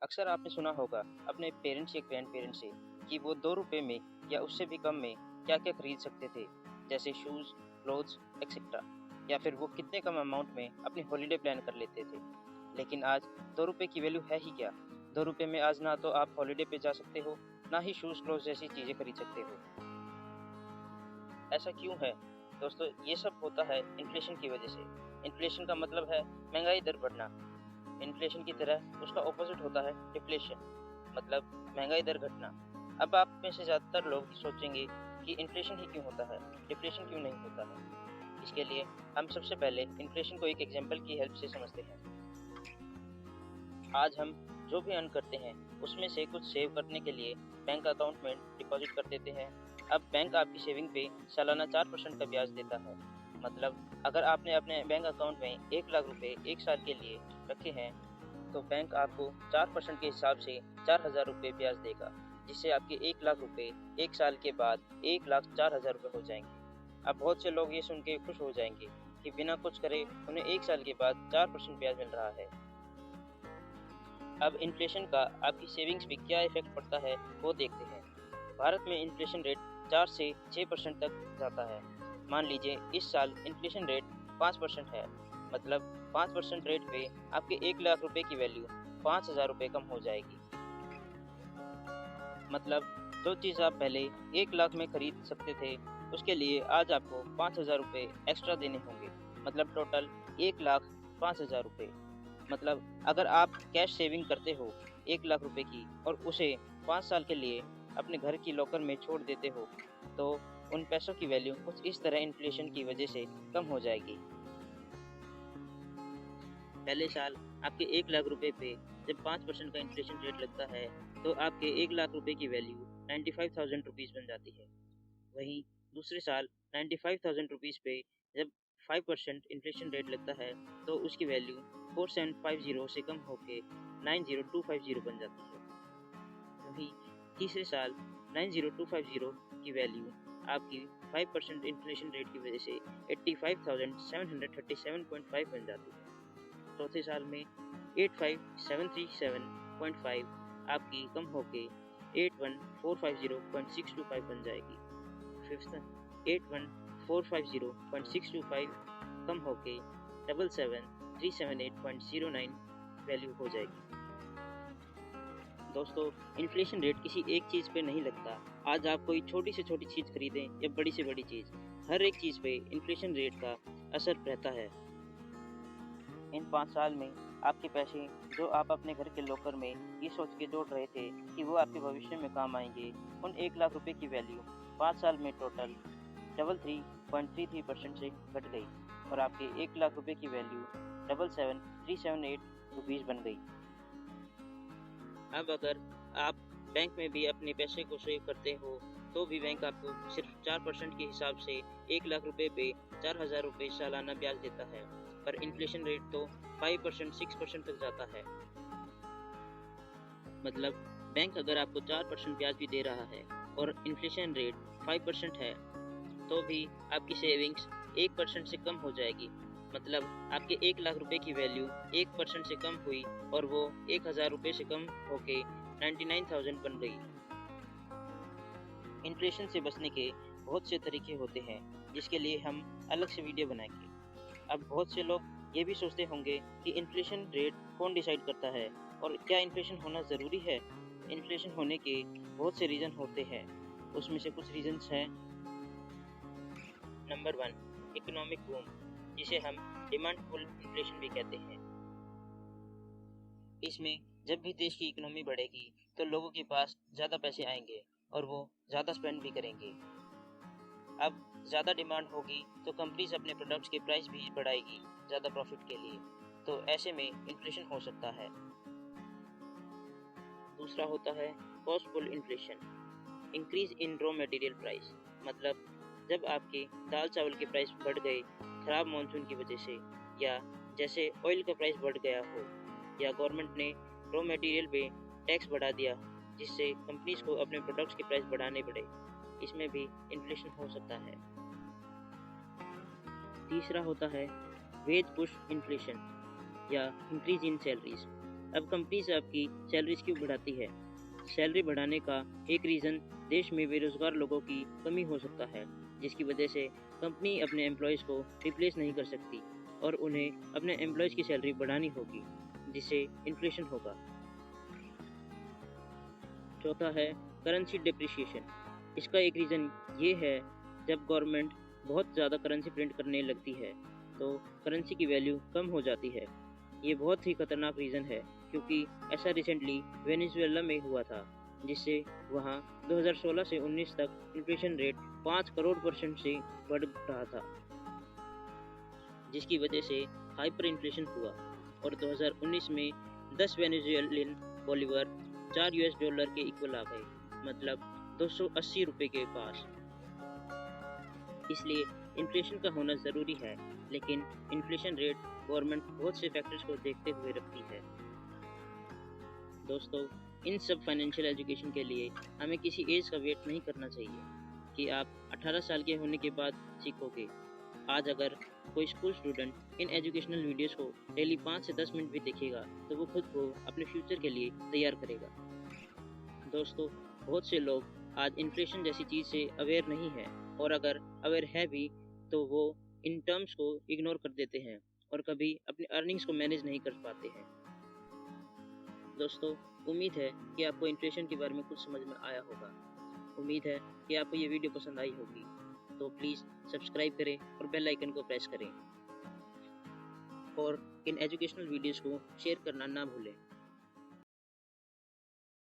अक्सर आपने सुना होगा अपने पेरेंट्स या ग्रैंड पेरेंट्स से कि वो 2 रुपए में या उससे भी कम में क्या-क्या खरीद सकते थे, जैसे शूज़, क्लोथ्स एक्सेट्रा, या फिर वो कितने कम अमाउंट में अपनी हॉलिडे प्लान कर लेते थे। लेकिन आज 2 रुपए की वैल्यू है ही क्या? 2 रुपए में आज ना तो आप हॉलिडे पे जा सकते हो, ना ही शूज़, क्लोथ्स जैसी चीज़ें खरीद सकते हो। ऐसा क्यों है? दोस्तों, ये सब होता है इन्फ्लेशन की वजह से। इन्फ्लेशन का मतलब है महँगाई दर बढ़ना। इन्फ्लेशन की तरह उसका ऑपोज़िट होता है डिफ्लेशन, मतलब महँगाई दर घटना। अब आप में से ज़्यादातर लोग सोचेंगे कि इन्फ्लेशन ही क्यों होता है, डिफ्लेशन क्यों नहीं होता है? इसके लिए हम सबसे पहले इन्फ्लेशन को एक एग्ज़ाम्पल की हेल्प से समझते हैं। आज हम जो भी अर्न करते हैं, उसमें से कुछ सेव करने के लिए बैंक अकाउंट में डिपॉज़िट कर देते हैं। अब बैंक आपकी सेविंग पे सालाना 4% का ब्याज देता है। मतलब अगर आपने अपने बैंक अकाउंट में 1 लाख रुपए 1 साल के लिए रखे हैं, तो बैंक आपको 4% के हिसाब से 4,000 रुपए ब्याज देगा, जिससे आपके 1 लाख रुपए 1 साल के बाद 1,04,000 रुपए हो जाएँगे। अब बहुत से लोग ये सुन के खुश हो जाएँगे कि बिना कुछ करे उन्हें 1 साल के बाद 4% ब्याज मिल रहा है। अब इन्फ्लेशन का आपकी सेविंग्स पे क्या इफ़ेक्ट पड़ता है, वो देखते हैं। भारत में इन्फ्लेशन रेट 4 से 6% तक जाता है। मान लीजिए इस साल इन्फ्लेशन रेट 5% है, मतलब 5% रेट पे आपके 1 लाख रुपए की वैल्यू 5,000 रुपए कम हो जाएगी। मतलब जो चीज़ आप पहले 1 लाख में खरीद सकते थे, उसके लिए आज आपको 5,000 रुपए एक्स्ट्रा देने होंगे। मतलब टोटल 1,05,000 रुपए। मतलब अगर आप कैश सेविंग करते हो 1 लाख रुपए की और उसे 5 साल के लिए अपने घर की लॉकर में छोड़ देते हो, तो उन पैसों की वैल्यू कुछ इस तरह इन्फ्लेशन की वजह से कम हो जाएगी। पहले साल आपके 1 लाख रुपए पे जब 5% का इन्फ्लेशन रेट लगता है, तो आपके 1 लाख रुपए की वैल्यू 95,000 रुपीज़ बन जाती है। वहीं दूसरे साल 95,000 रुपीज़ पे जब 5% इन्फ्लेशन रेट लगता है, तो उसकी वैल्यू 4750 से कम होके 90250 बन जाती है। वहीं तीसरे साल 90250 की वैल्यू आपकी 5% इन्फ्लेशन रेट की वजह से 85,737.5 बन जाती है। चौथे साल में 85,737.5 आपकी कम होके 81,450.625 बन जाएगी। फिफ्थ 81,450.625 कम होके 77,378.09 वैल्यू हो जाएगी। दोस्तों, इन्फ्लेशन रेट किसी एक चीज़ पे नहीं लगता। आज आप कोई छोटी से छोटी चीज़ खरीदें या बड़ी से बड़ी चीज़, हर एक चीज़ पे इन्फ्लेशन रेट का असर रहता है। इन 5 साल में आपके पैसे जो आप अपने घर के लॉकर में ये सोच के जोड़ रहे थे कि वो आपके भविष्य में काम आएँगे, उन 1 लाख रुपए की वैल्यू 5 साल में टोटल 33.33% से घट गई और आपके 1 लाख रुपए की वैल्यू 77,378 रुपीज़ बन गई। अब अगर आप बैंक में भी अपने पैसे को सेव करते हो, तो भी बैंक आपको सिर्फ 4% के हिसाब से 1 लाख रुपए पे 4,000 रुपए सालाना ब्याज देता है, पर इन्फ्लेशन रेट तो 5% 6% तक जाता है। मतलब बैंक अगर आपको 4% ब्याज भी दे रहा है और इन्फ्लेशन रेट 5% है, तो भी आपकी सेविंग्स 1% से कम हो जाएगी। मतलब आपके 1 लाख रुपए की वैल्यू 1% से कम हुई और वो 1,000 रुपए से कम होके 99,000 बन गई। इन्फ्लेशन से बचने के बहुत से तरीके होते हैं, जिसके लिए हम अलग से वीडियो बनाएंगे। अब बहुत से लोग ये भी सोचते होंगे कि इन्फ्लेशन रेट कौन डिसाइड करता है और क्या इन्फ्लेशन होना ज़रूरी है? इन्फ्लेशन होने के बहुत से रीज़न होते हैं। उसमें से कुछ रीज़न्स हैं। नंबर 1, इकोनॉमिक बूम, जिसे हम डिमांड पुल इन्फ्लेशन भी कहते हैं। इसमें जब भी देश की इकोनॉमी बढ़ेगी, तो लोगों के पास ज़्यादा पैसे आएंगे और वो ज़्यादा स्पेंड भी करेंगे। अब ज़्यादा डिमांड होगी तो कंपनीज अपने प्रोडक्ट्स के प्राइस भी बढ़ाएगी ज़्यादा प्रॉफिट के लिए, तो ऐसे में इन्फ्लेशन हो सकता है। दूसरा होता है cost pull inflation, increase in raw material price. मतलब जब आपके दाल चावल के प्राइस बढ़ गए खराब मानसून की वजह से, या जैसे ऑयल का प्राइस बढ़ गया हो, या गवर्नमेंट ने रॉ मटेरियल पे टैक्स बढ़ा दिया, जिससे कंपनीज को अपने प्रोडक्ट्स के प्राइस बढ़ाने पड़े, इसमें भी इन्फ्लेशन हो सकता है। तीसरा होता है वेज पुश इन्फ्लेशन या इंक्रीज इन सैलरीज। अब कंपनीज आपकी सैलरीज क्यों बढ़ाती है? सैलरी बढ़ाने का एक रीज़न देश में बेरोज़गार लोगों की कमी हो सकता है, जिसकी वजह से कंपनी अपने एम्प्लॉयज़ को रिप्लेस नहीं कर सकती और उन्हें अपने एम्प्लॉयज़ की सैलरी बढ़ानी होगी, जिससे इन्फ्लेशन होगा। चौथा है करेंसी डेप्रिसिएशन। इसका एक रीज़न ये है, जब गवर्नमेंट बहुत ज़्यादा करेंसी प्रिंट करने लगती है तो करेंसी की वैल्यू कम हो जाती है। ये बहुत ही खतरनाक रीज़न है, क्योंकि ऐसा रिसेंटली वेनेजुएला में हुआ था, जिससे वहाँ 2016 से 19 तक इन्फ्लेशन रेट 5 करोड़% से बढ़ रहा था, जिसकी वजह से हाइपर इन्फ्लेशन हुआ और 2019 में 10 वेनेजुएलियन बॉलीवर 4 यूएस डॉलर के इक्वल आ गए, मतलब 280 रुपये के पास। इसलिए इन्फ्लेशन का होना ज़रूरी है, लेकिन इन्फ्लेशन रेट गवर्नमेंट बहुत से फैक्टर्स को देखते हुए रखती है। दोस्तों, इन सब फाइनेंशियल एजुकेशन के लिए हमें किसी एज का वेट नहीं करना चाहिए कि आप 18 साल के होने के बाद सीखोगे। आज अगर कोई school student in educational videos को डेली 5 से 10 मिनट भी देखेगा तो वो खुद को अपने फ्यूचर के लिए तैयार करेगा। दोस्तों, बहुत से लोग आज इन्फ्लेशन जैसी चीज़ से अवेयर नहीं है, और अगर अवेयर है भी तो वो इन टर्म्स को इग्नोर कर देते हैं और कभी अपनी अर्निंग्स को मैनेज नहीं कर पाते हैं। दोस्तों, उम्मीद है कि आपको इन्फ्लेशन के बारे में कुछ समझ में आया होगा। उम्मीद है कि आपको ये वीडियो पसंद आई होगी, तो प्लीज़ सब्सक्राइब करें और बेल आइकन को प्रेस करें और इन एजुकेशनल वीडियोस को शेयर करना ना भूलें।